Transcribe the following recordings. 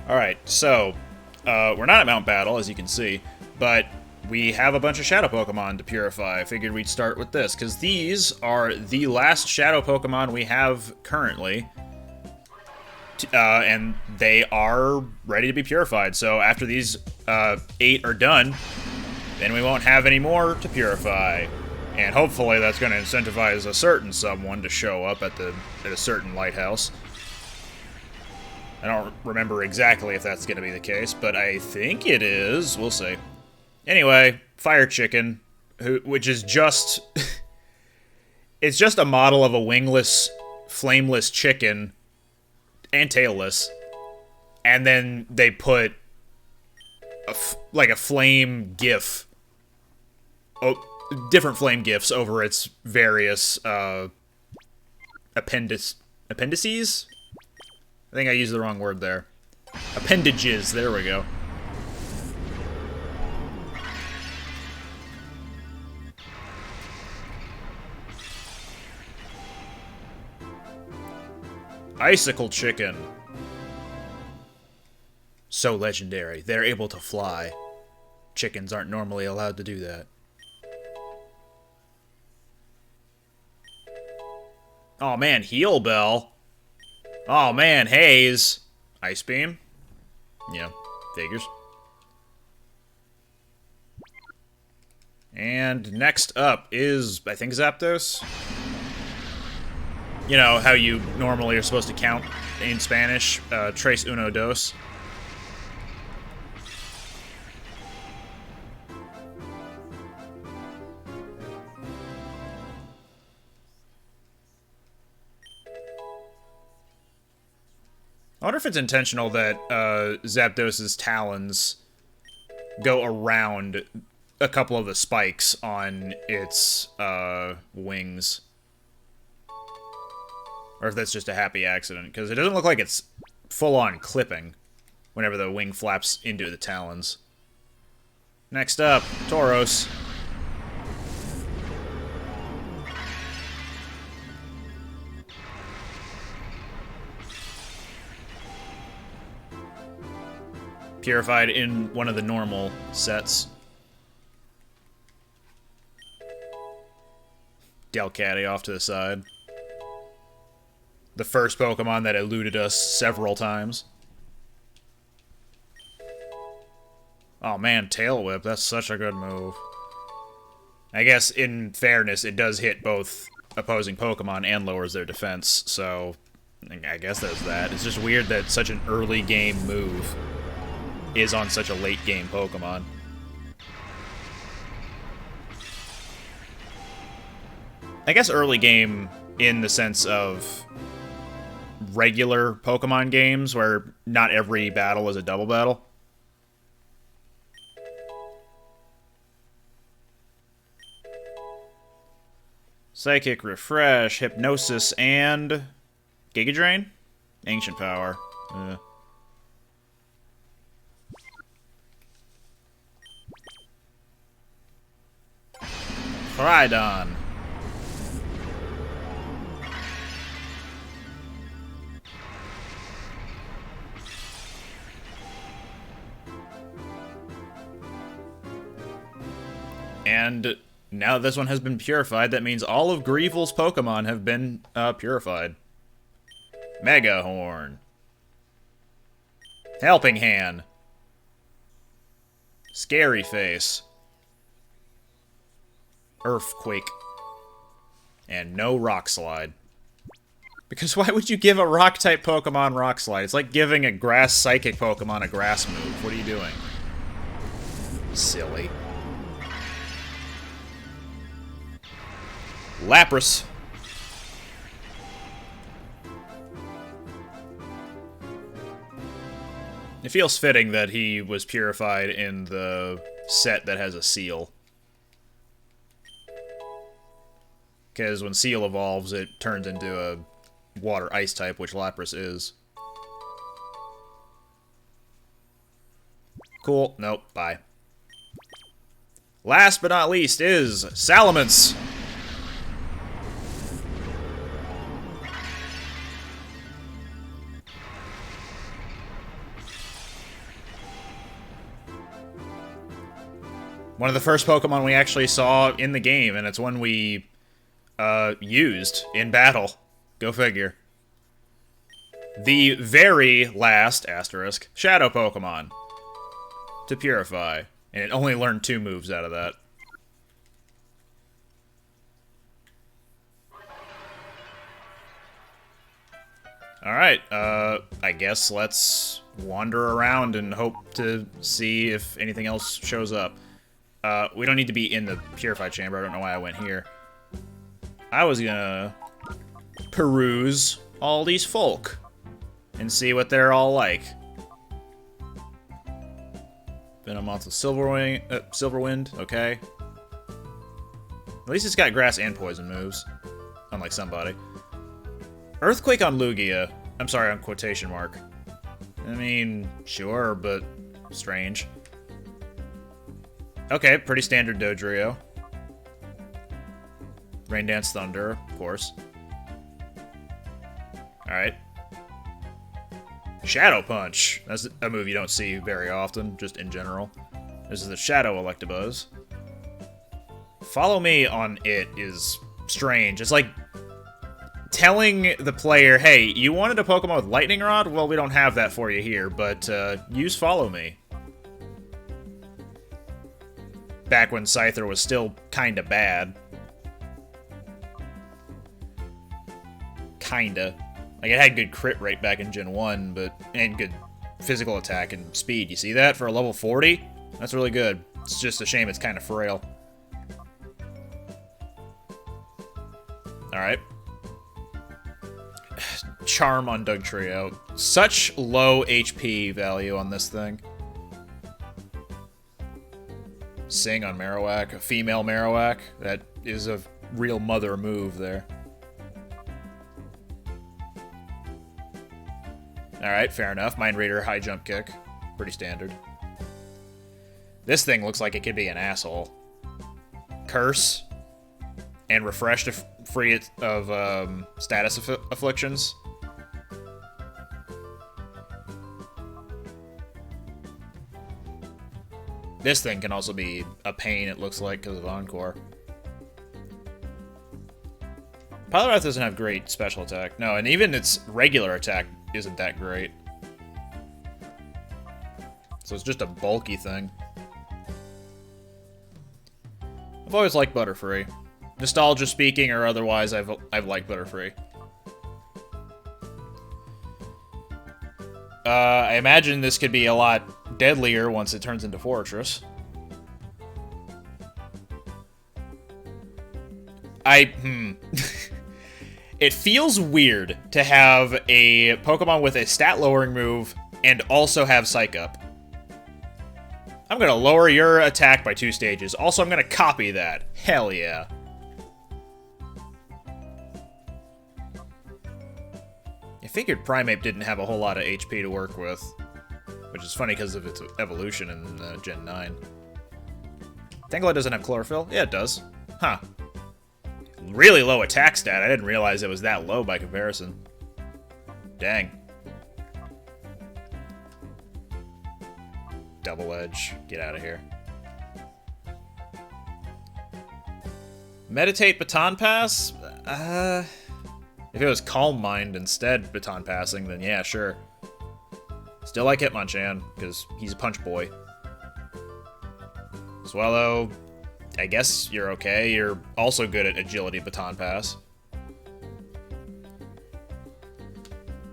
Alright, so, we're not at Mount Battle, as you can see, but we have a bunch of Shadow Pokemon to purify. I figured we'd start with this, because these are the last Shadow Pokemon we have currently, and they are ready to be purified. So after these 8 are done, then we won't have any more to purify. And hopefully that's going to incentivize a certain someone to show up at a certain lighthouse. I don't remember exactly if that's going to be the case, but I think it is. We'll see. Anyway, Fire Chicken, which is just... it's just a model of a wingless, flameless chicken, and tailless. And then they put like a flame GIF. Different flame GIFs over its various appendices? I think I used the wrong word there. Appendages, there we go. Icicle Chicken. So legendary. They're able to fly. Chickens aren't normally allowed to do that. Oh man, Heal Bell. Oh man, Haze. Ice Beam? Yeah, figures. And next up is, I think, Zapdos. You know, how you normally are supposed to count in Spanish. Tres uno dos. I wonder if it's intentional that Zapdos' talons go around a couple of the spikes on its wings. Or if that's just a happy accident, because it doesn't look like it's full-on clipping whenever the wing flaps into the talons. Next up, Tauros. Purified in one of the normal sets. Delcatty off to the side. The first Pokemon that eluded us several times. Oh man, Tail Whip, that's such a good move. I guess, in fairness, it does hit both opposing Pokemon and lowers their defense, so I guess there's that. It's just weird that such an early game move is on such a late game Pokemon. I guess early game in the sense of regular Pokemon games where not every battle is a double battle. Psychic Refresh, Hypnosis, and Giga Drain? Ancient Power. Rhydon. And now this one has been purified, that means all of Greevil's Pokemon have been purified. Mega Horn. Helping Hand. Scary Face. Earthquake. And no Rock Slide. Because why would you give a Rock-type Pokemon Rock Slide? It's like giving a Grass Psychic Pokemon a Grass move. What are you doing? Silly. Lapras. It feels fitting that he was purified in the set that has a seal. Because when Seal evolves, it turns into a Water-Ice type, which Lapras is. Cool. Nope. Bye. Last but not least is Salamence. One of the first Pokemon we actually saw in the game, and it's one we used in battle. Go figure. The very last, asterisk, Shadow Pokemon to Purify. And it only learned 2 moves out of that. Alright, I guess let's wander around and hope to see if anything else shows up. We don't need to be in the Purify Chamber. I don't know why I went here. I was gonna peruse all these folk and see what they're all like. Been a month of Silverwind, okay. At least it's got grass and poison moves, unlike somebody. Earthquake on Lugia. I'm sorry, on quotation mark. I mean, sure, but strange. Okay, pretty standard Dodrio. Rain Dance Thunder, of course. Alright. Shadow Punch. That's a move you don't see very often, just in general. This is the Shadow Electabuzz. Follow me on it is strange. It's like telling the player, hey, you wanted a Pokemon with Lightning Rod? Well, we don't have that for you here, but use Follow Me. Back when Scyther was still kinda bad. Kinda. Like, it had good crit rate back in Gen 1, and good physical attack and speed. You see that? For a level 40? That's really good. It's just a shame it's kind of frail. Alright. Charm on Dugtrio. Such low HP value on this thing. Sing on Marowak. A female Marowak. That is a real mother move there. Alright, fair enough. Mind Reader, high jump kick. Pretty standard. This thing looks like it could be an asshole. Curse. And Refresh to free it of status afflictions. This thing can also be a pain, it looks like, because of Encore. Poliwrath doesn't have great special attack. No, and even its regular attack isn't that great. So it's just a bulky thing. I've always liked Butterfree. Nostalgia speaking or otherwise, I've liked Butterfree. I imagine this could be a lot deadlier once it turns into Fortress. It feels weird to have a Pokemon with a stat-lowering move and also have Psych Up. I'm gonna lower your attack by 2 stages. Also, I'm gonna copy that. Hell yeah. I figured Primeape didn't have a whole lot of HP to work with. Which is funny because of its evolution in Gen 9. Tangela doesn't have Chlorophyll? Yeah, it does. Huh. Really low attack stat. I didn't realize it was that low by comparison. Dang. Double Edge. Get out of here. Meditate Baton Pass? If it was Calm Mind instead Baton Passing, then yeah, sure. Still like Hitmonchan, because he's a punch boy. Swallow, I guess you're okay. You're also good at Agility Baton Pass.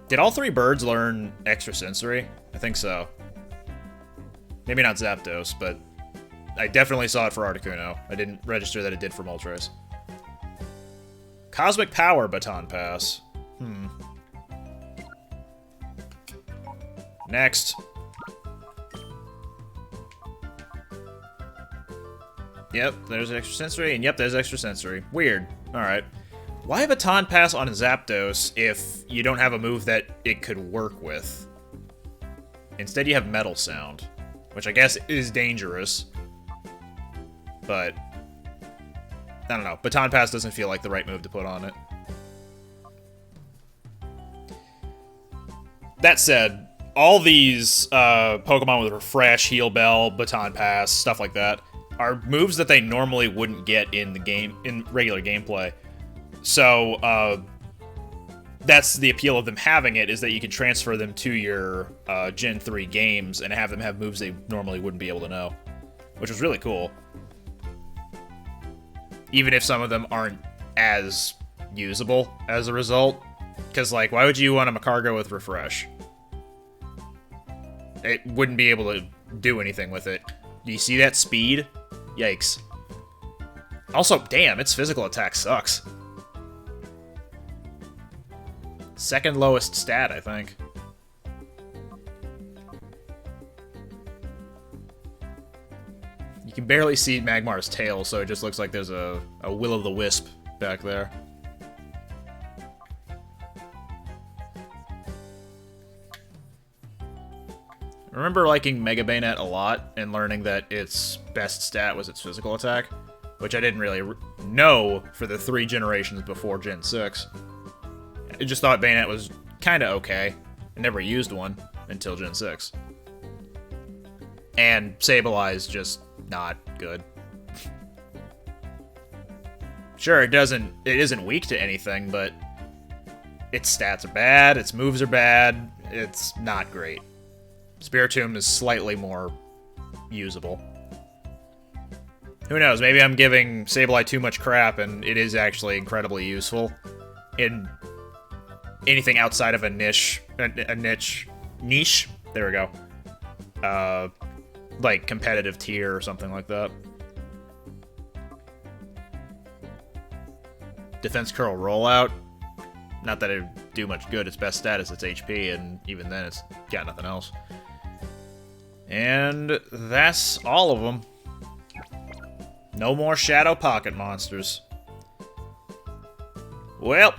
Did all 3 birds learn Extrasensory? I think so. Maybe not Zapdos, but I definitely saw it for Articuno. I didn't register that it did for Moltres. Cosmic Power Baton Pass. Next. Yep, there's Extrasensory, and yep, there's Extrasensory. Weird. Alright. Why Baton Pass on Zapdos if you don't have a move that it could work with? Instead you have Metal Sound, which I guess is dangerous. But I don't know. Baton Pass doesn't feel like the right move to put on it. That said, all these Pokemon with Refresh, Heal Bell, Baton Pass, stuff like that, are moves that they normally wouldn't get in the game, in regular gameplay. So, that's the appeal of them having it, is that you can transfer them to your Gen 3 games and have them have moves they normally wouldn't be able to know, which was really cool. Even if some of them aren't as usable as a result. Because, like, why would you want a Macargo with Refresh? It wouldn't be able to do anything with it. Do you see that speed? Yikes. Also, damn, its physical attack sucks. Second lowest stat, I think. You can barely see Magmar's tail, so it just looks like there's a will-o'-the-wisp back there. I remember liking Mega Bayonet a lot and learning that its best stat was its physical attack, which I didn't really know for the 3 generations before Gen 6. I just thought Bayonet was kinda okay. I never used one until Gen 6. And Sableye just not good. Sure, it isn't weak to anything, but its stats are bad, its moves are bad, it's not great. Spiritomb is slightly more usable. Who knows, maybe I'm giving Sableye too much crap and it is actually incredibly useful in anything outside of a niche, niche, there we go. Like competitive tier or something like that. Defense curl rollout. Not that it would do much good, its best stat is its HP, and even then it's got nothing else. And that's all of them. No more Shadow Pocket monsters. Well,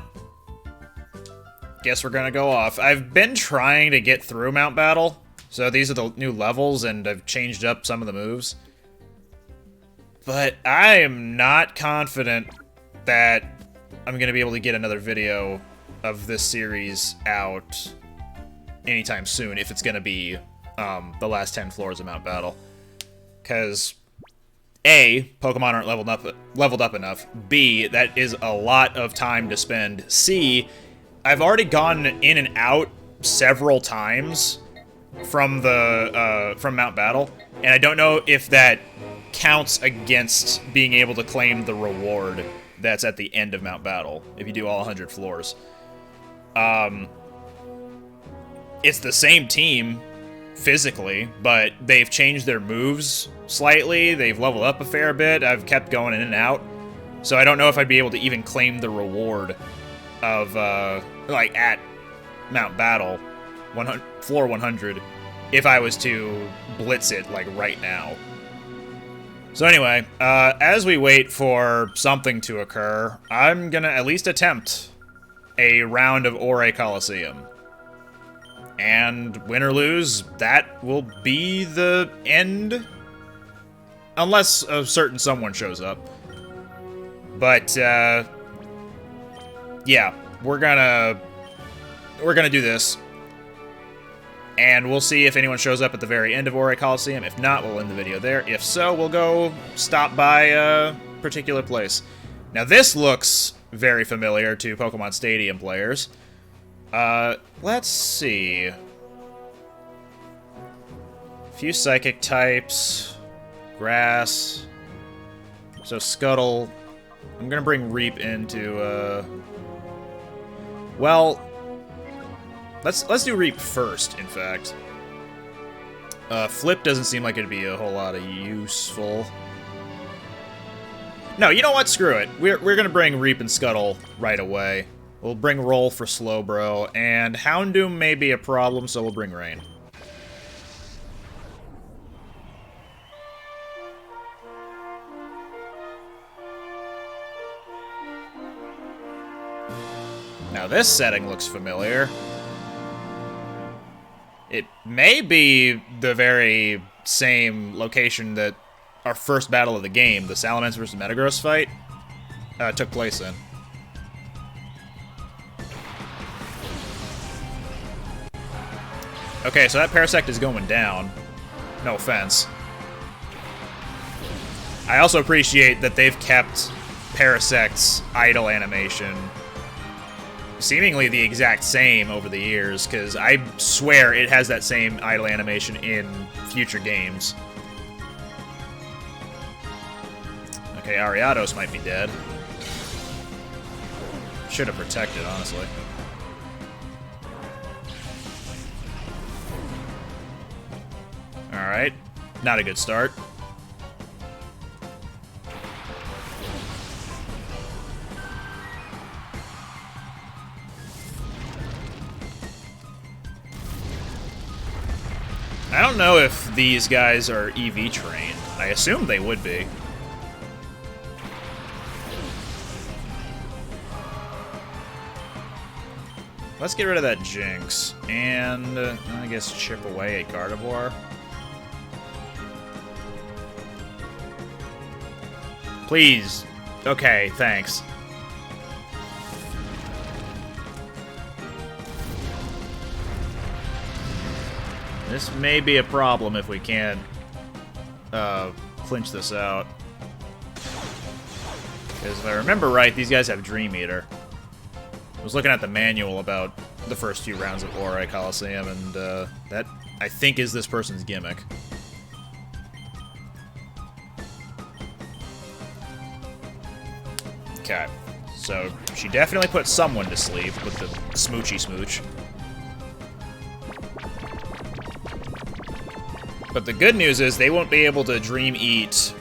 guess we're gonna go off. I've been trying to get through Mount Battle, so these are the new levels, and I've changed up some of the moves. But I am not confident that I'm gonna be able to get another video of this series out anytime soon, if it's gonna be the last 10 floors of Mount Battle. Because A, Pokemon aren't leveled up enough. B, that is a lot of time to spend. C, I've already gone in and out several times from Mount Battle, and I don't know if that counts against being able to claim the reward that's at the end of Mount Battle, if you do all 100 floors. It's the same team, physically, but they've changed their moves slightly, they've leveled up a fair bit, I've kept going in and out, so I don't know if I'd be able to even claim the reward of, like, at Mount Battle, floor 100, if I was to blitz it, like, right now. So anyway, as we wait for something to occur, I'm gonna at least attempt a round of Orre Coliseum. And win or lose, that will be the end. Unless a certain someone shows up. But, yeah, we're gonna do this. And we'll see if anyone shows up at the very end of Orre Coliseum. If not, we'll end the video there. If so, we'll go stop by a particular place. Now, this looks very familiar to Pokemon Stadium players. Let's see. A few psychic types. Grass. So Scuttle. I'm gonna bring Reap into, well, let's do Reap first, in fact. Flip doesn't seem like it'd be a whole lot of useful. No, you know what? Screw it. We're gonna bring Reap and Scuttle right away. We'll bring Roll for Slowbro, and Houndoom may be a problem, so we'll bring Rain. Now this setting looks familiar. It may be the very same location that our first battle of the game, the Salamence vs. Metagross fight, took place in. Okay, so that Parasect is going down. No offense. I also appreciate that they've kept Parasect's idle animation seemingly the exact same over the years, because I swear it has that same idle animation in future games. Okay, Ariados might be dead. Should have protected, honestly. Alright. Not a good start. I don't know if these guys are EV trained. I assume they would be. Let's get rid of that Jinx, and I guess chip away at Gardevoir. Please. Okay, thanks. This may be a problem if we can't clinch this out. Because if I remember right, these guys have Dream Eater. I was looking at the manual about the first few rounds of Orre Coliseum, and that, I think, is this person's gimmick. Okay, so she definitely put someone to sleep with the smoochy smooch. But the good news is they won't be able to Dream Eat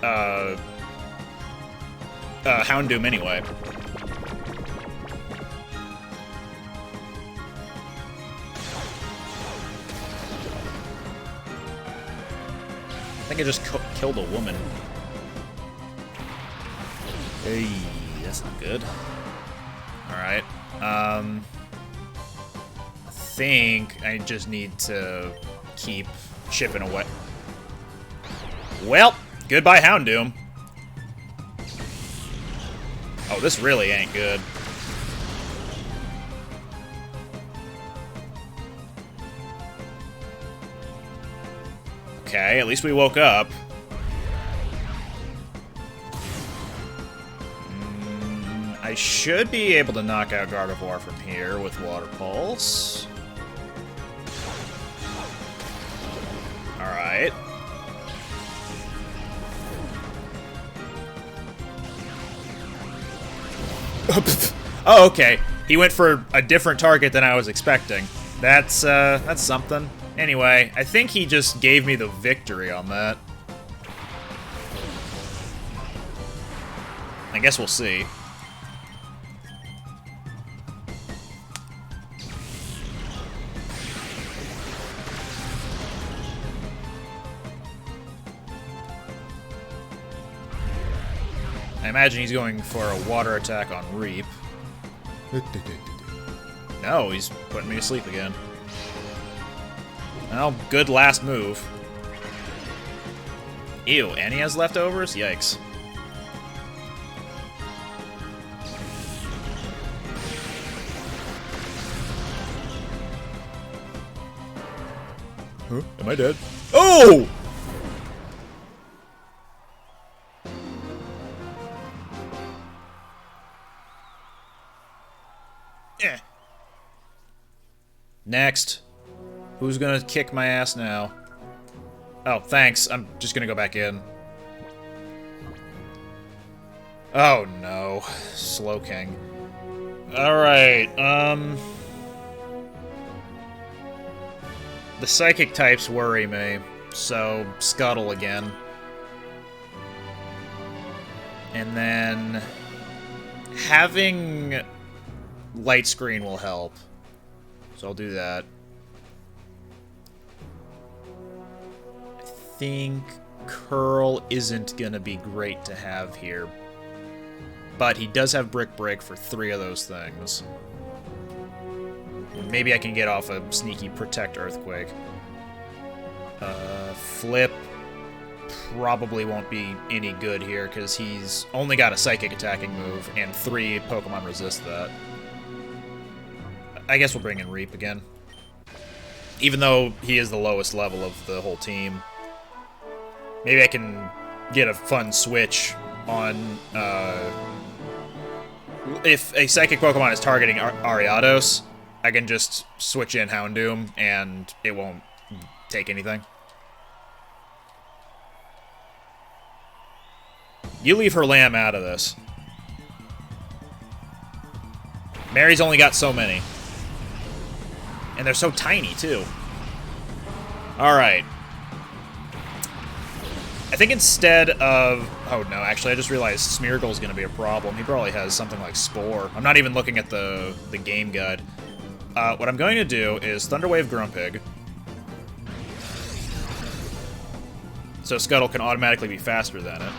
Houndoom anyway. I think I just killed a woman. Hey, that's not good. Alright. I think I just need to keep chipping away. Well, goodbye Houndoom. Oh, this really ain't good. Okay, at least we woke up. I should be able to knock out Gardevoir from here with Water Pulse. Alright. Oh, okay. He went for a different target than I was expecting. That's something. Anyway, I think he just gave me the victory on that. I guess we'll see. I imagine he's going for a water attack on Reap. No, he's putting me to sleep again. Well, good last move. Ew, and he has leftovers? Yikes. Huh? Am I dead? Oh! Eh. Next. Who's gonna kick my ass now? Oh, thanks. I'm just gonna go back in. Oh, no. Slowking. Alright, the psychic types worry me, so Scuttle again. And then having Light Screen will help. So I'll do that. I think Curl isn't gonna be great to have here. But he does have Brick Break for 3 of those things. Maybe I can get off a sneaky Protect Earthquake. Flip probably won't be any good here, because he's only got a Psychic attacking move, and 3 Pokemon resist that. I guess we'll bring in Reap again. Even though he is the lowest level of the whole team. Maybe I can get a fun switch on, if a Psychic Pokemon is targeting Ariados, I can just switch in Houndoom, and it won't take anything. You leave her lamb out of this. Mary's only got so many. And they're so tiny, too. Alright. I think instead of... Oh, no, actually, I just realized Smeargle's going to be a problem. He probably has something like Spore. I'm not even looking at the game guide. What I'm going to do is Thunderwave Grumpig. So Scuttle can automatically be faster than it.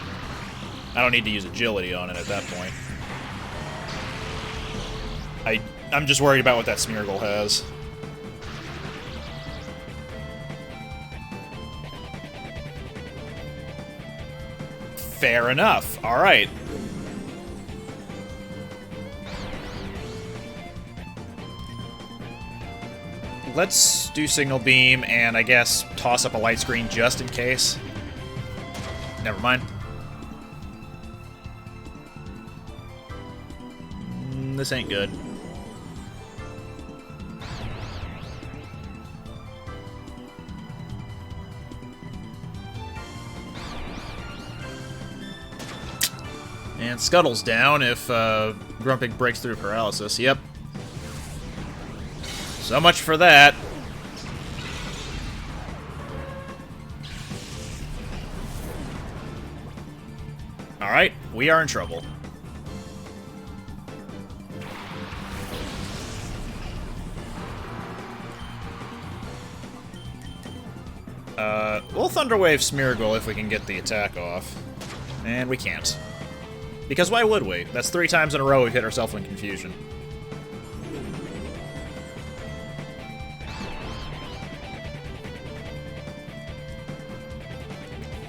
I don't need to use Agility on it at that point. I'm just worried about what that Smeargle has. Fair enough. Alright. Let's do Signal Beam and, I guess, toss up a Light Screen just in case. Never mind. This ain't good. And Scuttle's down if Grumpig breaks through Paralysis. Yep. So much for that. Alright, we are in trouble. We'll Thunderwave Smeargle if we can get the attack off. And we can't. Because why would we? That's 3 times in a row we've hit ourselves in confusion.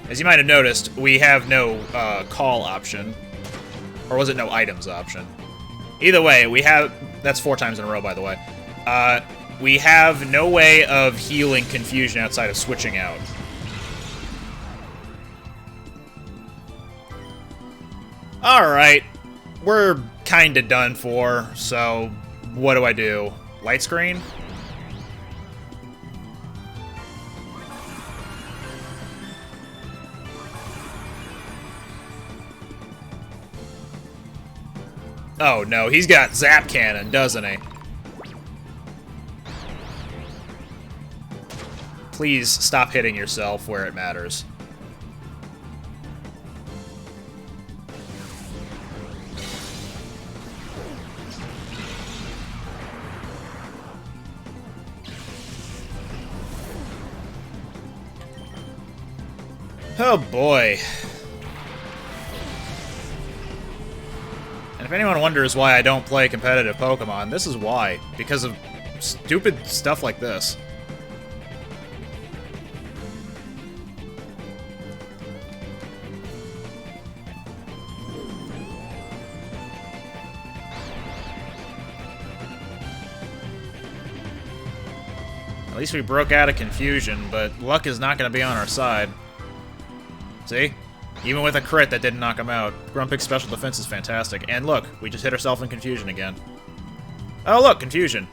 As you might have noticed, we have no call option. Or was it no items option? Either way, we have... That's 4 times in a row, by the way. We have no way of healing confusion outside of switching out. Alright. We're kinda done for, so what do I do? Light Screen? Oh no, he's got Zap Cannon, doesn't he? Please stop hitting yourself where it matters. Oh boy. And if anyone wonders why I don't play competitive Pokemon, this is why. Because of stupid stuff like this. At least we broke out of confusion, but luck is not going to be on our side. See? Even with a crit, that didn't knock him out. Grumpig's special defense is fantastic. And look, we just hit ourselves in confusion again. Oh, look, confusion.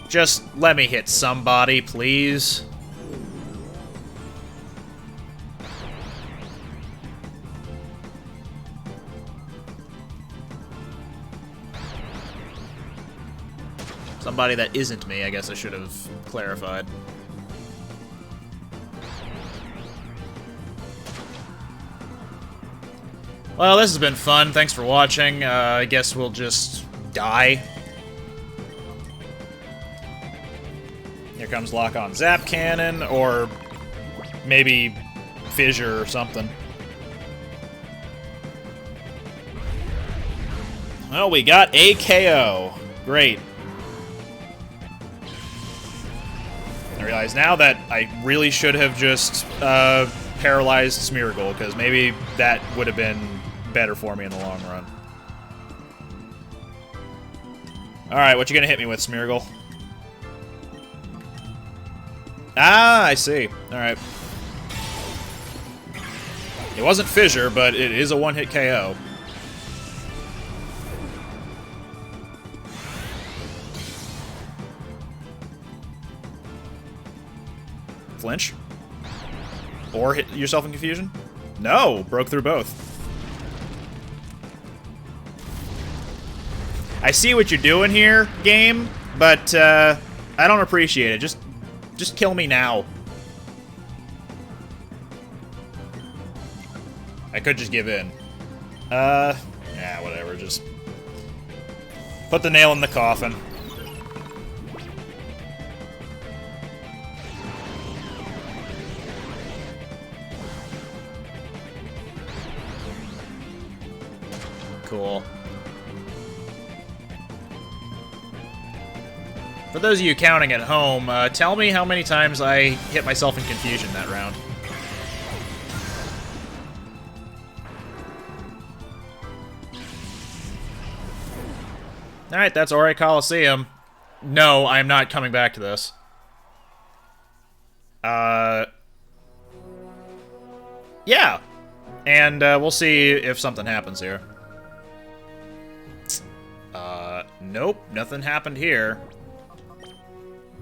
Just let me hit somebody, please. Somebody that isn't me, I guess I should have clarified. Well, this has been fun. Thanks for watching. I guess we'll just die. Here comes Lock-On Zap Cannon, or maybe Fissure or something. Well, we got a KO. Great. I realize now that I really should have just paralyzed Smeargle, because maybe that would have been better for me in the long run. Alright, what you gonna hit me with, Smeargle? Ah, I see. Alright. It wasn't Fissure, but it is a one-hit KO. Flinch? Or hit yourself in confusion? No! Broke through both. I see what you're doing here, game, but I don't appreciate it. Just kill me now. I could just give in. Yeah, whatever. Just put the nail in the coffin. Cool. For those of you counting at home, tell me how many times I hit myself in confusion that round. Alright, that's Orre Coliseum. No, I'm not coming back to this. Yeah. And we'll see if something happens here. Nope, nothing happened here.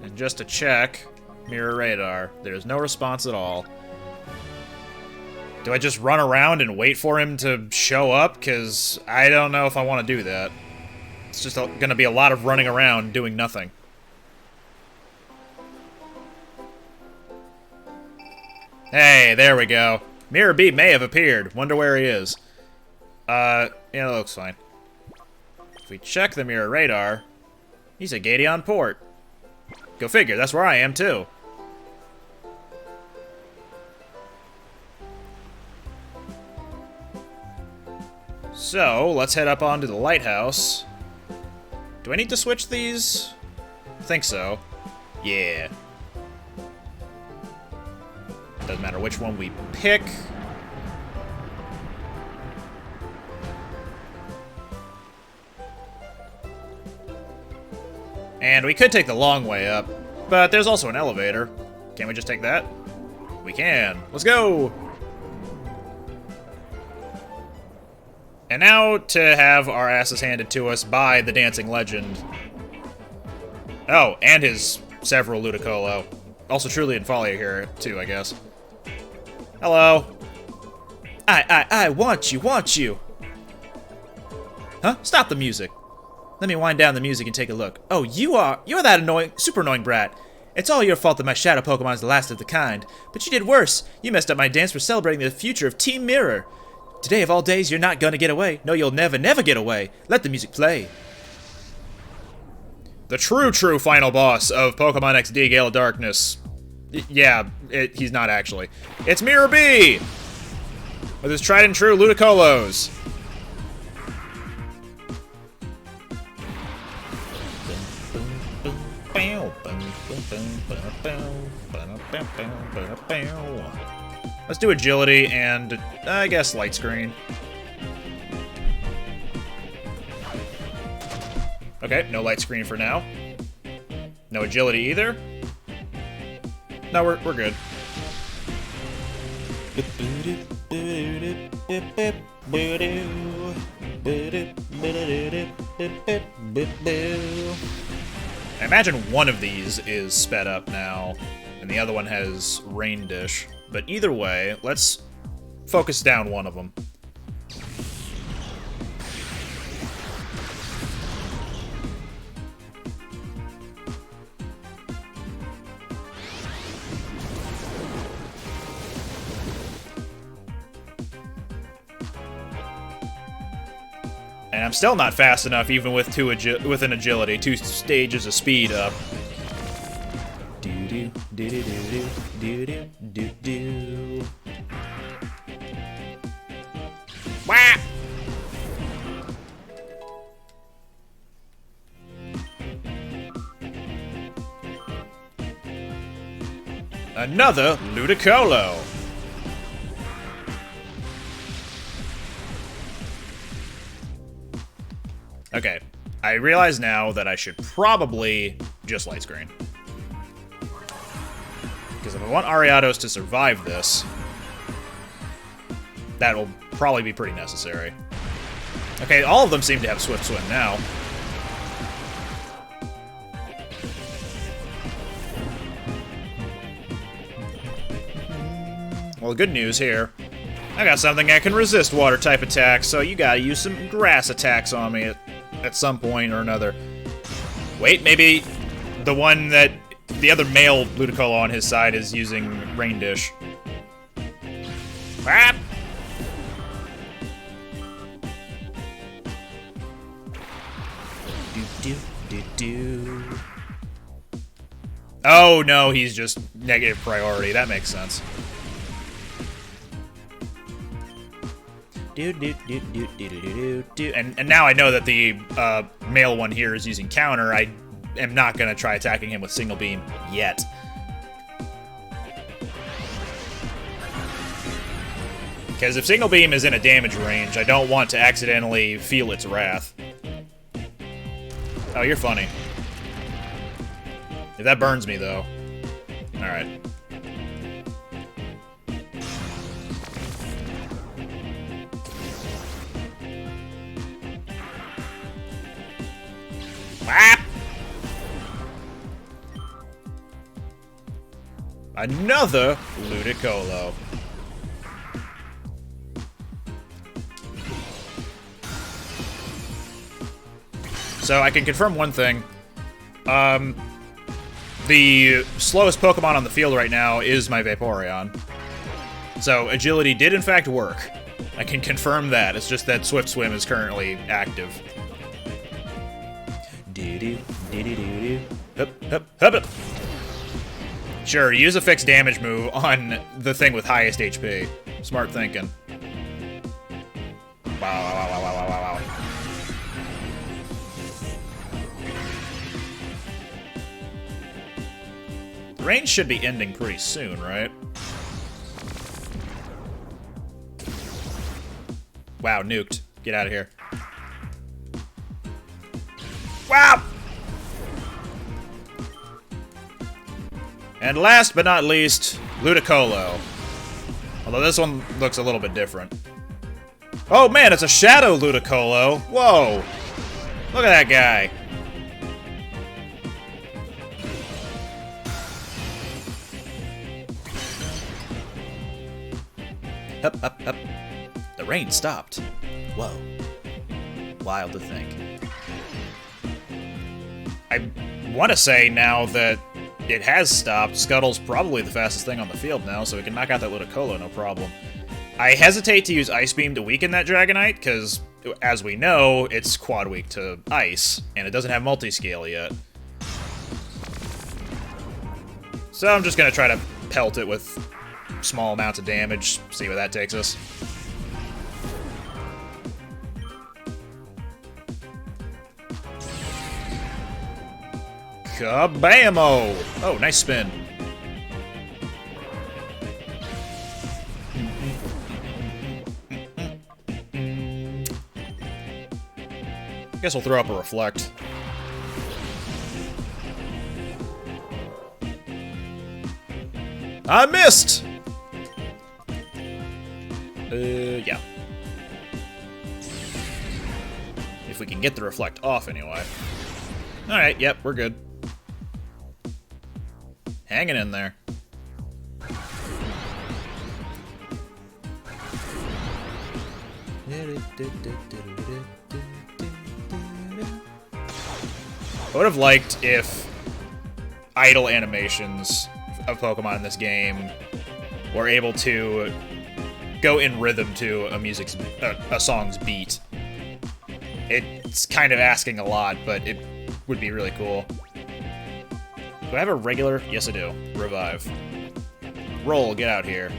And just to check, mirror radar. There's no response at all. Do I just run around and wait for him to show up? Because I don't know if I want to do that. It's just going to be a lot of running around doing nothing. Hey, there we go. Mirror B may have appeared. Wonder where he is. Yeah, it looks fine. If we check the mirror radar, he's at Gadeon Port. Go figure, that's where I am too. So, let's head up onto the lighthouse. Do I need to switch these? I think so. Yeah. Doesn't matter which one we pick. And we could take the long way up, but there's also an elevator. Can't we just take that? We can. Let's go! And now to have our asses handed to us by the dancing legend. Oh, and his several Ludicolo. Also truly in Folly here, too, I guess. Hello. I want you. Huh? Stop the music. Let me wind down the music and take a look. Oh, you're that annoying, super annoying brat. It's all your fault that my shadow Pokemon is the last of the kind. But you did worse. You messed up my dance for celebrating the future of Team Mirror. Today of all days, you're not gonna get away. No, you'll never get away. Let the music play. The true final boss of Pokemon XD Gale of Darkness. Yeah, he's not actually. It's Mirror B! With his tried and true Ludicolos. Let's do agility and, I guess, light screen. Okay, no light screen for now. No agility either. No, we're good. I imagine one of these is sped up now, and the other one has Rain Dish. But either way, let's focus down one of them. And I'm still not fast enough, even with an agility, 2 stages of speed up. Wah! Another Ludicolo. Okay, I realize now that I should probably just light screen. Because if I want Ariados to survive this, that will probably be pretty necessary. Okay, all of them seem to have Swift Swim now. Well, good news here. I got something that can resist water-type attacks, so you gotta use some grass attacks on me at some point or another. Wait, maybe the one that... the other male Ludicolo on his side is using Rain Dish. Crap! Oh, no, he's just negative priority. That makes sense. And now I know that the male one here is using counter. I am not going to try attacking him with Single Beam yet. Because if Single Beam is in a damage range, I don't want to accidentally feel its wrath. Oh, you're funny. If that burns me, though. Alright. Ah! Another Ludicolo. So I can confirm one thing. The slowest Pokemon on the field right now is my Vaporeon. So agility did in fact work. I can confirm that. It's just that Swift Swim is currently active. Sure, use a fixed damage move on the thing with highest HP. Smart thinking. Wow. The range should be ending pretty soon, right? Wow, nuked. Get out of here. Wow! And last but not least, Ludicolo. Although this one looks a little bit different. Oh man, it's a Shadow Ludicolo! Whoa! Look at that guy! Up. The rain stopped. Whoa. Wild to think. I want to say now that it has stopped, Scuttle's probably the fastest thing on the field now, so we can knock out that Ludicolo, no problem. I hesitate to use Ice Beam to weaken that Dragonite, because, as we know, it's quad weak to Ice, and it doesn't have multi-scale yet. So I'm just going to try to pelt it with small amounts of damage, see where that takes us. Kabamo! Oh, nice spin. Guess we'll throw up a Reflect. I missed! Yeah. If we can get the Reflect off, anyway. Alright, yep, we're good. Hanging in there. I would have liked if idle animations of Pokemon in this game were able to go in rhythm to a song's beat. It's kind of asking a lot, but it would be really cool. Do I have a regular? Yes, I do. Revive. Roll, get out here.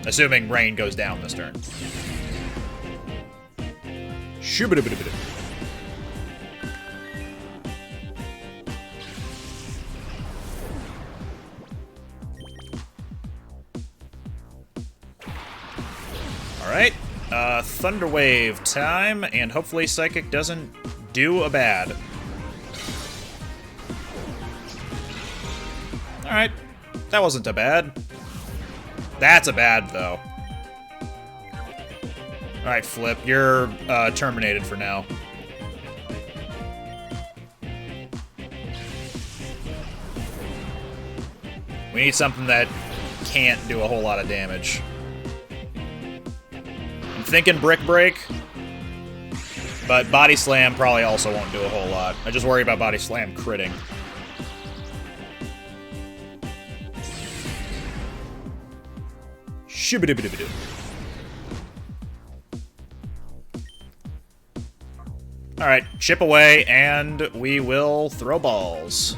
Assuming rain goes down this turn. Shoo-ba-doo-ba-doo-ba-doo. Alright. Thunder Wave time, and hopefully Psychic doesn't do a bad. Alright. That wasn't a bad. That's a bad, though. Alright, Flip, you're terminated for now. We need something that can't do a whole lot of damage. I'm thinking Brick Break, but Body Slam probably also won't do a whole lot. I just worry about Body Slam critting. Shibidibidibidoo. Alright, chip away, and we will throw balls.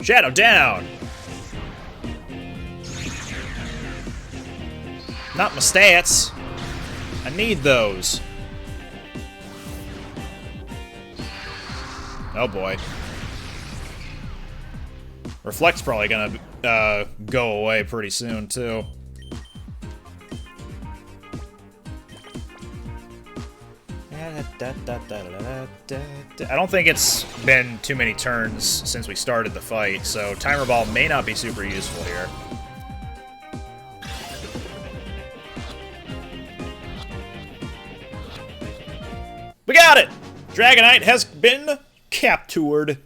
Shadow down! Not my stats. I need those. Oh boy. Reflect's probably gonna go away pretty soon, too. I don't think it's been too many turns since we started the fight, so Timer Ball may not be super useful here. We got it! Dragonite has been captured.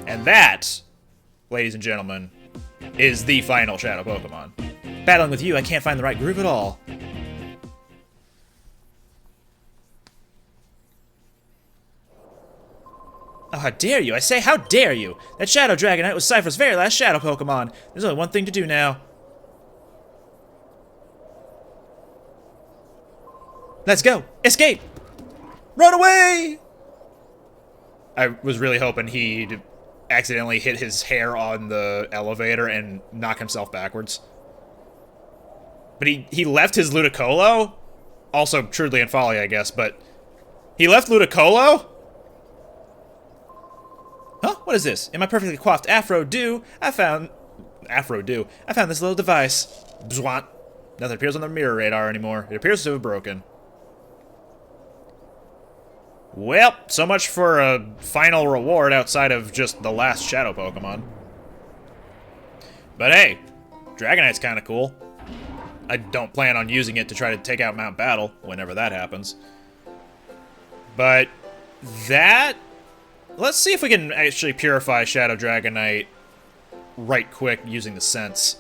And that, ladies and gentlemen, is the final Shadow Pokemon. Battling with you, I can't find the right groove at all. Oh, how dare you! I say, how dare you! That Shadow Dragonite was Cypher's very last Shadow Pokemon. There's only one thing to do now. Let's go! Escape! Run away! I was really hoping he'd accidentally hit his hair on the elevator and knock himself backwards. But he left his Ludicolo? Also, Trudley and Folly, I guess, but... He left Ludicolo? Huh? What is this? In my perfectly coiffed Afro-Do, I found this little device. Bzwant. Nothing appears on the mirror radar anymore. It appears to have broken. Well, so much for a final reward outside of just the last Shadow Pokemon. But hey, Dragonite's kind of cool. I don't plan on using it to try to take out Mount Battle, whenever that happens. But that... Let's see if we can actually purify Shadow Dragonite right quick using the Sense.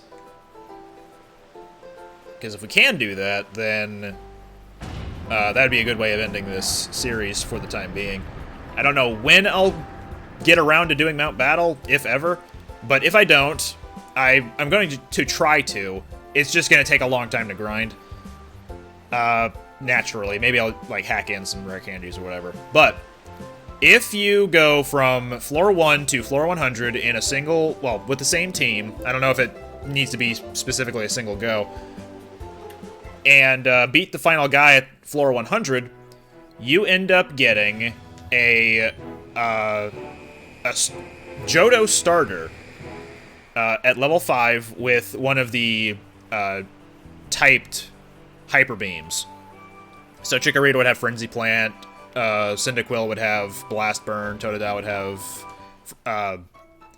Because if we can do that, then... that'd be a good way of ending this series for the time being. I don't know when I'll get around to doing Mount Battle, if ever. But if I don't, I'm going to try to. It's just going to take a long time to grind. Naturally. Maybe I'll, like, hack in some rare candies or whatever. But if you go from floor 1 to floor 100 in a single... Well, with the same team. I don't know if it needs to be specifically a single go. And beat the final guy at floor 100, you end up getting a Johto starter at level 5 with one of the typed Hyper Beams. So Chikorita would have Frenzy Plant, Cyndaquil would have Blast Burn, Totodile would have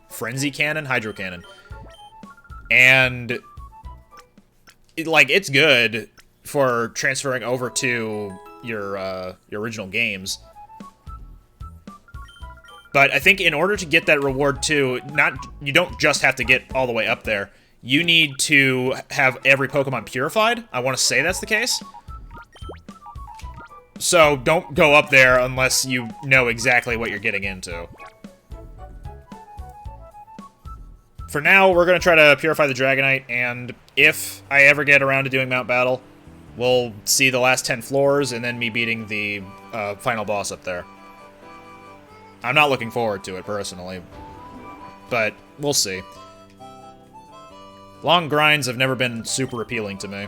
Frenzy Cannon, Hydro Cannon. And it's good for transferring over to your original games. But I think in order to get that reward too, you don't just have to get all the way up there. You need to have every Pokemon purified. I want to say that's the case. So don't go up there unless you know exactly what you're getting into. For now, we're going to try to purify the Dragonite, and if I ever get around to doing Mount Battle, we'll see the last 10 floors, and then me beating the final boss up there. I'm not looking forward to it, personally, but we'll see. Long grinds have never been super appealing to me.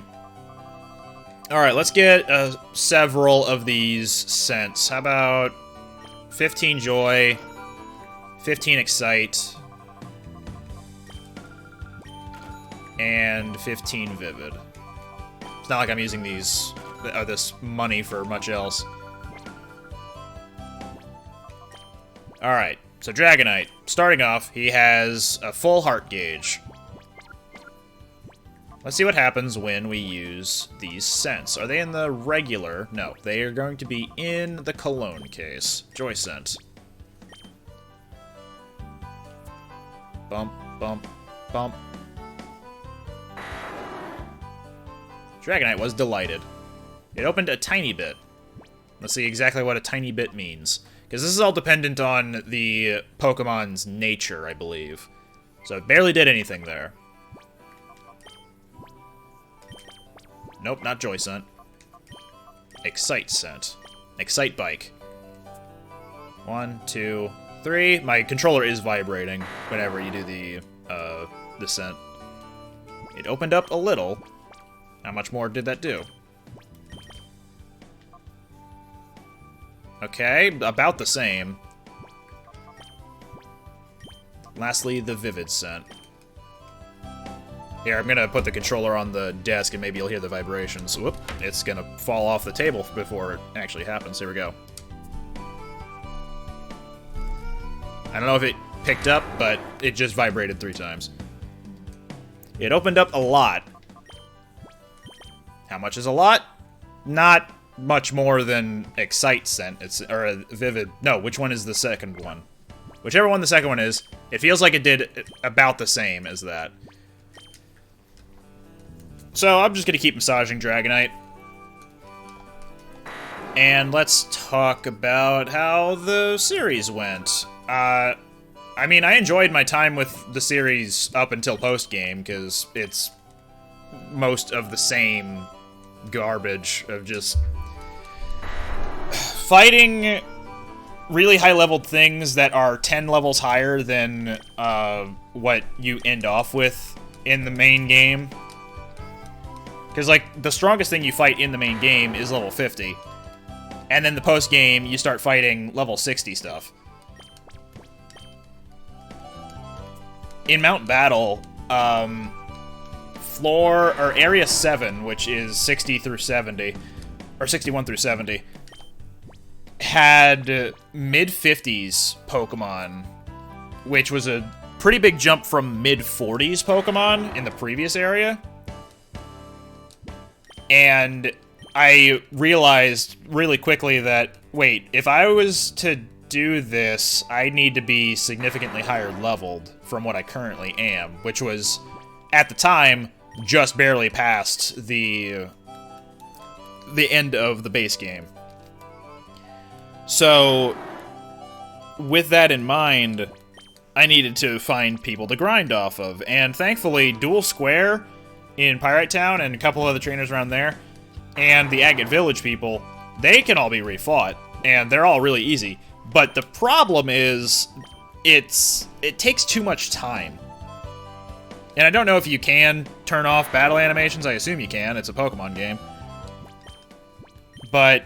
Alright, let's get several of these scents. How about 15 Joy, 15 Excite, and 15 Vivid. It's not like I'm using these this money for much else. Alright, so Dragonite. Starting off, he has a full heart gauge. Let's see what happens when we use these scents. Are they in the regular? No, they are going to be in the cologne case. Joy scent. Bump, bump, bump. Dragonite was delighted. It opened a tiny bit. Let's see exactly what a tiny bit means. Because this is all dependent on the Pokemon's nature, I believe. So it barely did anything there. Nope, not Joy Scent. Excite Scent. Excite Bike. 1, 2, 3. My controller is vibrating whenever you do the scent. It opened up a little. How much more did that do? Okay, about the same. Lastly, the Vivid Scent. Here, I'm gonna put the controller on the desk and maybe you'll hear the vibrations. Whoop, it's gonna fall off the table before it actually happens. Here we go. I don't know if it picked up, but it just vibrated 3 times. It opened up a lot. How much is a lot? Not much more than Excite Scent. Or Vivid. No, which one is the second one? Whichever one the second one is, it feels like it did about the same as that. So I'm just going to keep massaging Dragonite. And let's talk about how the series went. I mean, I enjoyed my time with the series up until post-game, because it's most of the same garbage of just fighting really high-leveled things that are 10 levels higher than what you end off with in the main game. Because, like, the strongest thing you fight in the main game is level 50. And then the post-game, you start fighting level 60 stuff. In Mount Battle, Area 7, which is 60 through 70, or 61 through 70, had mid-50s Pokemon, which was a pretty big jump from mid-40s Pokemon in the previous area. And I realized really quickly that, wait, if I was to do this, I need to be significantly higher leveled from what I currently am, which was, at the time, just barely past the end of the base game. So, with that in mind, I needed to find people to grind off of, and thankfully, Dual Square in Pyrite Town and a couple other trainers around there, and the Agate Village people, they can all be refought, and they're all really easy. But the problem is, it takes too much time. And I don't know if you can turn off battle animations. I assume you can. It's a Pokemon game. But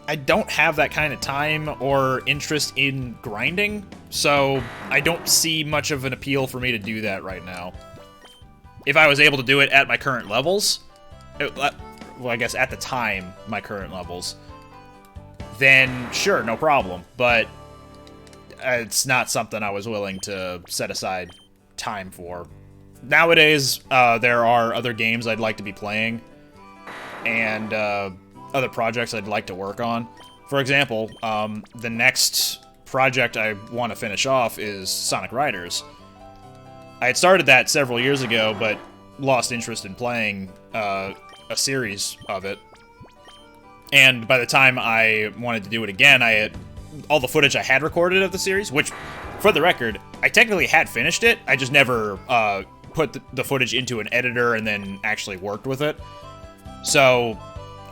I don't have that kind of time or interest in grinding, so I don't see much of an appeal for me to do that right now. If I was able to do it at my current levels, well, I guess at the time, my current levels, then sure, no problem. But it's not something I was willing to set aside time for. Nowadays, there are other games I'd like to be playing, and other projects I'd like to work on. For example, the next project I want to finish off is Sonic Riders. I had started that several years ago, but lost interest in playing a series of it. And by the time I wanted to do it again, I had all the footage I had recorded of the series, which, for the record, I technically had finished it. I just never put the footage into an editor and then actually worked with it. So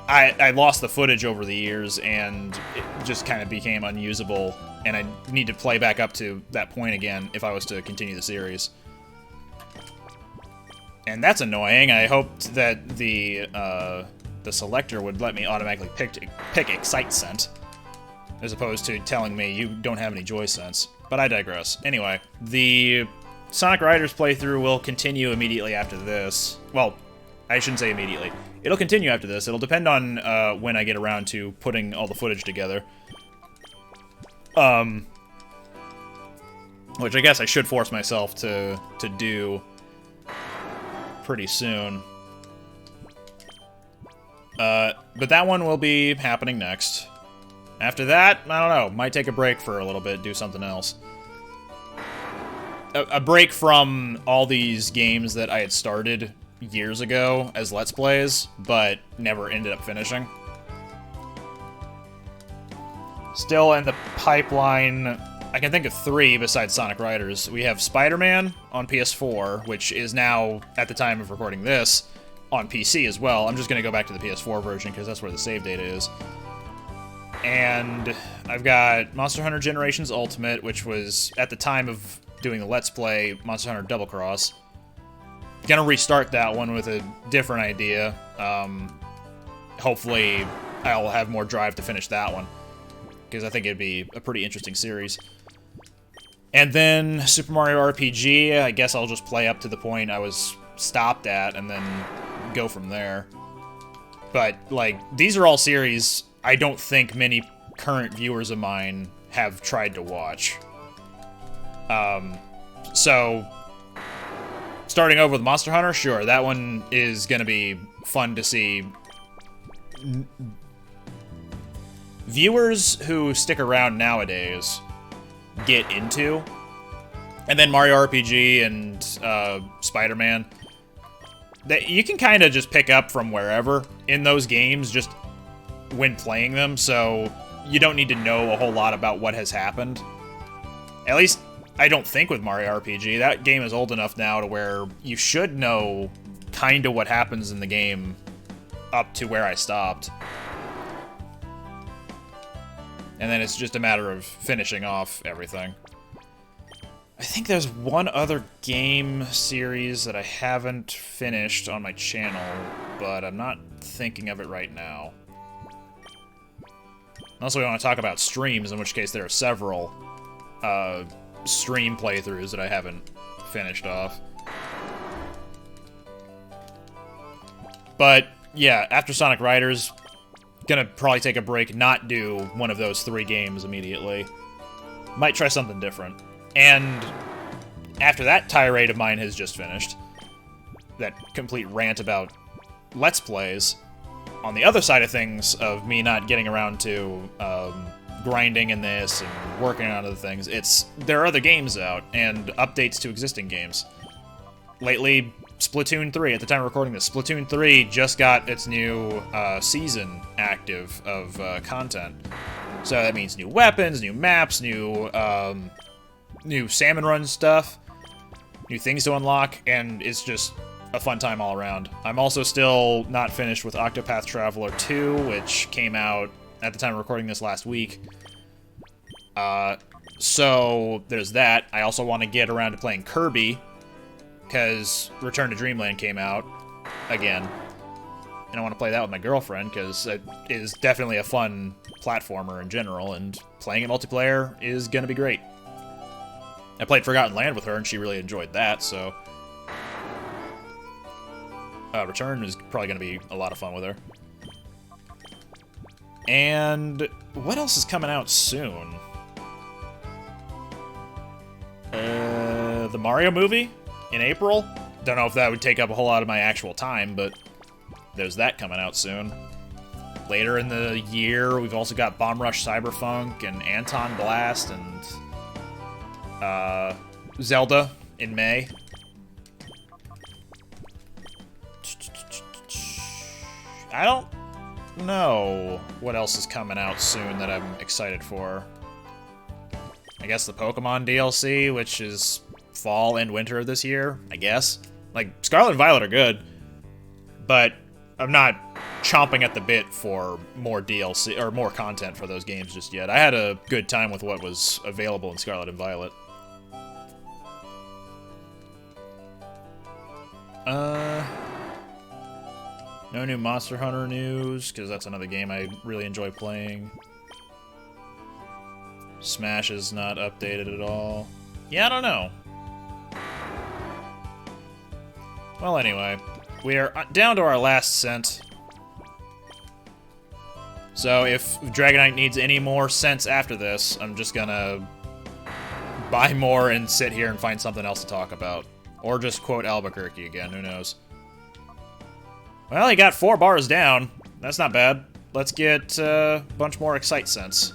I lost the footage over the years, and it just kind of became unusable, and I need to play back up to that point again if I was to continue the series. And that's annoying. I hoped that the selector would let me automatically pick Excite Scent, as opposed to telling me you don't have any Joy Sense. But I digress. Anyway, the Sonic Riders playthrough will continue immediately after this. Well, I shouldn't say immediately. It'll continue after this. It'll depend on when I get around to putting all the footage together. Which I guess I should force myself to do pretty soon. But that one will be happening next. After that, I don't know, might take a break for a little bit, do something else. A break from all these games that I had started years ago as Let's Plays, but never ended up finishing. Still in the pipeline, I can think of 3 besides Sonic Riders. We have Spider-Man on PS4, which is now, at the time of recording this, on PC as well. I'm just going to go back to the PS4 version because that's where the save data is. And I've got Monster Hunter Generations Ultimate, which was, at the time of doing the Let's Play, Monster Hunter Double Cross. Gonna restart that one with a different idea. Hopefully I'll have more drive to finish that one, because I think it'd be a pretty interesting series. And then Super Mario RPG, I guess I'll just play up to the point I was stopped at and then go from there. But, like, these are all series I don't think many current viewers of mine have tried to watch. So, starting over with Monster Hunter, sure, that one is gonna be fun to see. Viewers who stick around nowadays get into, and then Mario RPG and Spider-Man, that you can kind of just pick up from wherever in those games just when playing them, so you don't need to know a whole lot about what has happened. At least, I don't think with Mario RPG. That game is old enough now to where you should know kind of what happens in the game up to where I stopped. And then it's just a matter of finishing off everything. I think there's one other game series that I haven't finished on my channel, but I'm not thinking of it right now. Also, we want to talk about streams, in which case there are several stream playthroughs that I haven't finished off. But, yeah, after Sonic Riders, gonna probably take a break, not do one of those 3 games immediately. Might try something different. And after that tirade of mine has just finished, that complete rant about Let's Plays, on the other side of things, of me not getting around to grinding in this and working on other things, there are other games out, and updates to existing games. Lately, Splatoon 3, at the time of recording this, Splatoon 3 just got its new season active of content. So that means new weapons, new maps, new salmon run stuff, new things to unlock, and it's just a fun time all around. I'm also still not finished with Octopath Traveler 2, which came out at the time of recording this last week. So there's that. I also want to get around to playing Kirby, because Return to Dreamland came out again. And I want to play that with my girlfriend, because it is definitely a fun platformer in general, and playing it multiplayer is going to be great. I played Forgotten Land with her, and she really enjoyed that, so Return is probably going to be a lot of fun with her. And what else is coming out soon? The Mario movie in April? Don't know if that would take up a whole lot of my actual time, but there's that coming out soon. Later in the year, we've also got Bomb Rush Cyberpunk and Anton Blast and Zelda in May. I don't know what else is coming out soon that I'm excited for. I guess the Pokémon DLC, which is fall and winter of this year, I guess. Like, Scarlet and Violet are good, but I'm not chomping at the bit for more DLC, or more content for those games just yet. I had a good time with what was available in Scarlet and Violet. No new Monster Hunter news, because that's another game I really enjoy playing. Smash is not updated at all. Yeah, I don't know. Well, anyway, we are down to our last cent. So if Dragonite needs any more cents after this, I'm just gonna buy more and sit here and find something else to talk about. Or just quote Albuquerque again, who knows. Well, he got 4 bars down. That's not bad. Let's get a bunch more Excite cents.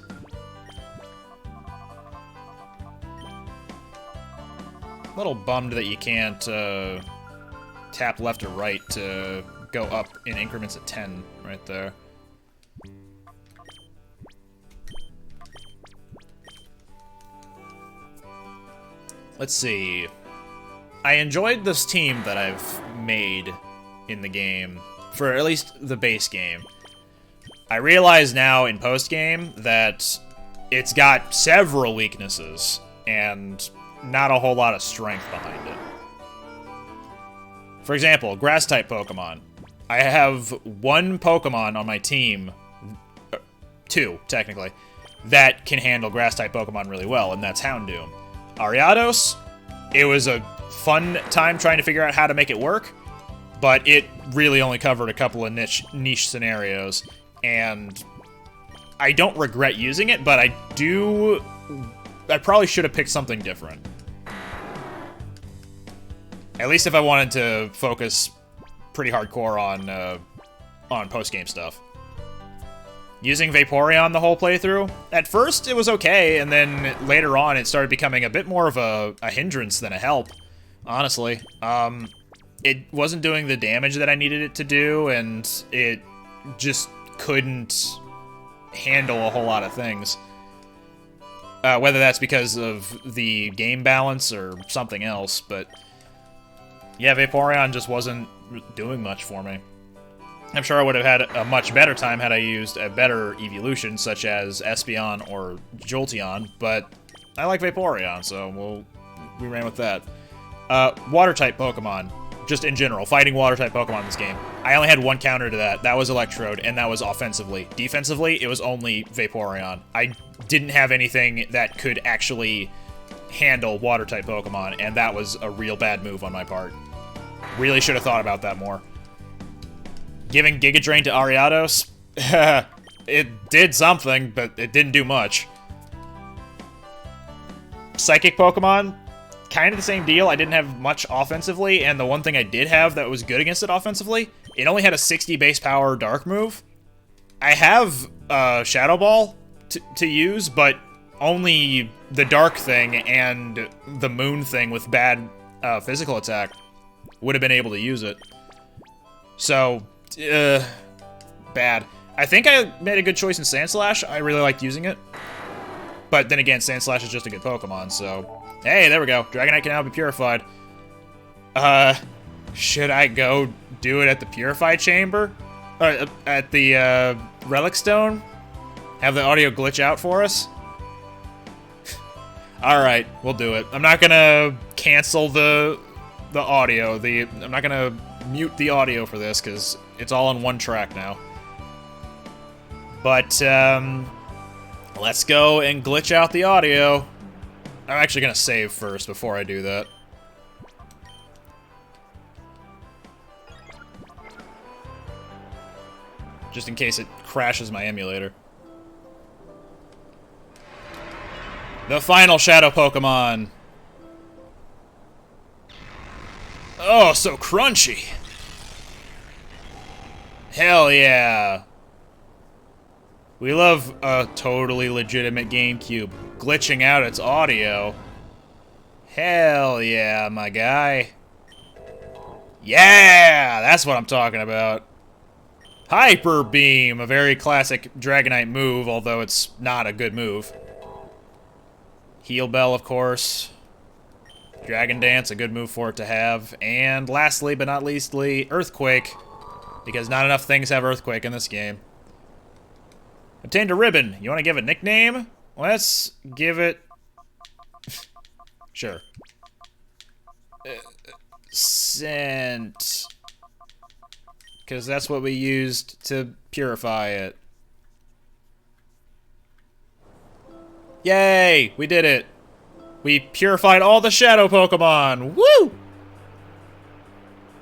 A little bummed that you can't tap left or right to go up in increments of 10 right there. Let's see. I enjoyed this team that I've made in the game, for at least the base game. I realize now in post-game that it's got several weaknesses and not a whole lot of strength behind it. For example, Grass-type Pokemon. I have 1 Pokemon on my team, 2, technically, that can handle Grass-type Pokemon really well, and that's Houndoom. Ariados, it was a fun time trying to figure out how to make it work, but it really only covered a couple of niche scenarios, and I don't regret using it, but I probably should have picked something different. At least if I wanted to focus pretty hardcore on post-game stuff. Using Vaporeon the whole playthrough, at first it was okay, and then later on it started becoming a bit more of a hindrance than a help, honestly. It wasn't doing the damage that I needed it to do, and it just couldn't handle a whole lot of things. Whether that's because of the game balance or something else, but yeah, Vaporeon just wasn't doing much for me. I'm sure I would have had a much better time had I used a better evolution, such as Espeon or Jolteon, but I like Vaporeon, so we ran with that. Water-type Pokemon, just in general, fighting Water-type Pokemon in this game. I only had 1 counter to that. That was Electrode, and that was offensively. Defensively, it was only Vaporeon. I didn't have anything that could actually handle Water-type Pokemon, and that was a real bad move on my part. Really should have thought about that more. Giving Giga Drain to Ariados, it did something, but it didn't do much. Psychic Pokemon, kind of the same deal. I didn't have much offensively, and the one thing I did have that was good against it offensively, it only had a 60 base power Dark move. I have Shadow Ball to use, but only the Dark thing and the Moon thing with bad physical attack would have been able to use it. So, bad. I think I made a good choice in Sandslash. I really liked using it. But then again, Sandslash is just a good Pokemon, so... Hey, there we go. Dragonite can now be purified. Should I go do it at the Purify Chamber? At the, Relic Stone? Have the audio glitch out for us? Alright, we'll do it. I'm not gonna cancel the audio. I'm not gonna mute the audio for this, because it's all on 1 track now. But, let's go and glitch out the audio. I'm actually gonna save first before I do that. Just in case it crashes my emulator. The final Shadow Pokemon. Oh, so crunchy. Hell yeah. We love a totally legitimate GameCube glitching out its audio. Hell yeah, my guy. Yeah, that's what I'm talking about. Hyper Beam, a very classic Dragonite move, although it's not a good move. Heal Bell, of course. Dragon Dance, a good move for it to have. And lastly, but not leastly, Earthquake, because not enough things have Earthquake in this game. Obtained a ribbon. You want to give it a nickname? Let's give it... Sure. Scent... because that's what we used to purify it. Yay! We did it! We purified all the shadow Pokemon! Woo!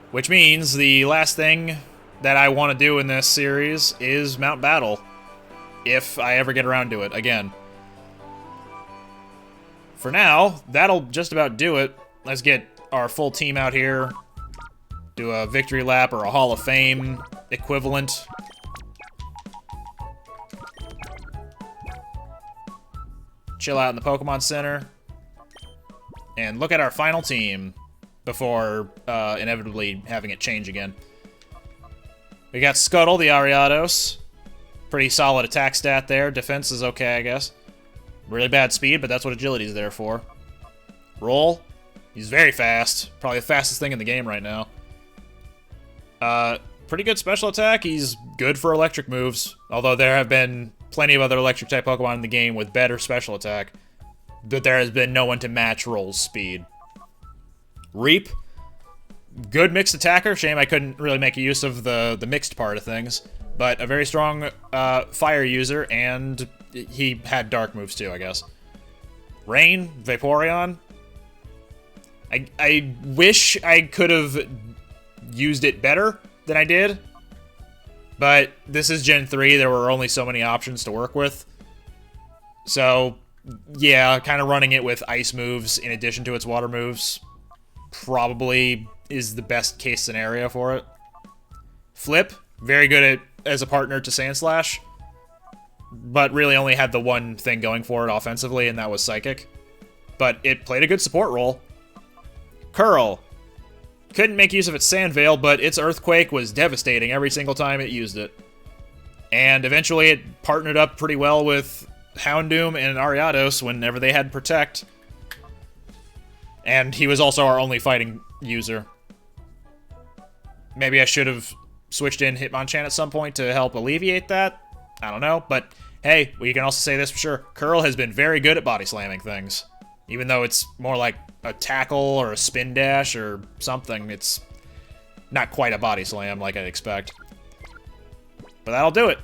Which means the last thing that I want to do in this series is Mount Battle. If I ever get around to it again. For now, that'll just about do it. Let's get our full team out here. Do a victory lap or a Hall of Fame equivalent. Chill out in the Pokemon Center. And look at our final team before inevitably having it change again. We got Scuttle, the Ariados. Pretty solid attack stat there. Defense is okay, I guess. Really bad speed, but that's what agility's there for. Roll. He's very fast. Probably the fastest thing in the game right now. Pretty good special attack. He's good for electric moves. Although there have been plenty of other electric type Pokemon in the game with better special attack. But there has been no one to match Roll's speed. Reap. Good mixed attacker. Shame I couldn't really make use of the mixed part of things. But a very strong fire user, and he had dark moves too, I guess. Rain, Vaporeon. I wish I could have used it better than I did. But this is Gen 3, there were only so many options to work with. So, yeah, kind of running it with ice moves in addition to its water moves probably is the best case scenario for it. Flip, very good as a partner to Sandslash, but really only had the one thing going for it offensively, and that was Psychic. But it played a good support role. Curl. Couldn't make use of its Sand Veil, but its Earthquake was devastating every single time it used it. And eventually it partnered up pretty well with Houndoom and Ariados whenever they had Protect. And he was also our only fighting user. Maybe I should have switched in Hitmonchan at some point to help alleviate that. I don't know, but hey, we can also say this for sure. Curl has been very good at body slamming things. Even though it's more like a tackle or a spin dash or something, it's not quite a body slam like I'd expect. But that'll do it.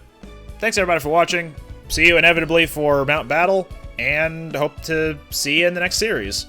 Thanks everybody for watching. See you inevitably for Mount Battle, and hope to see you in the next series.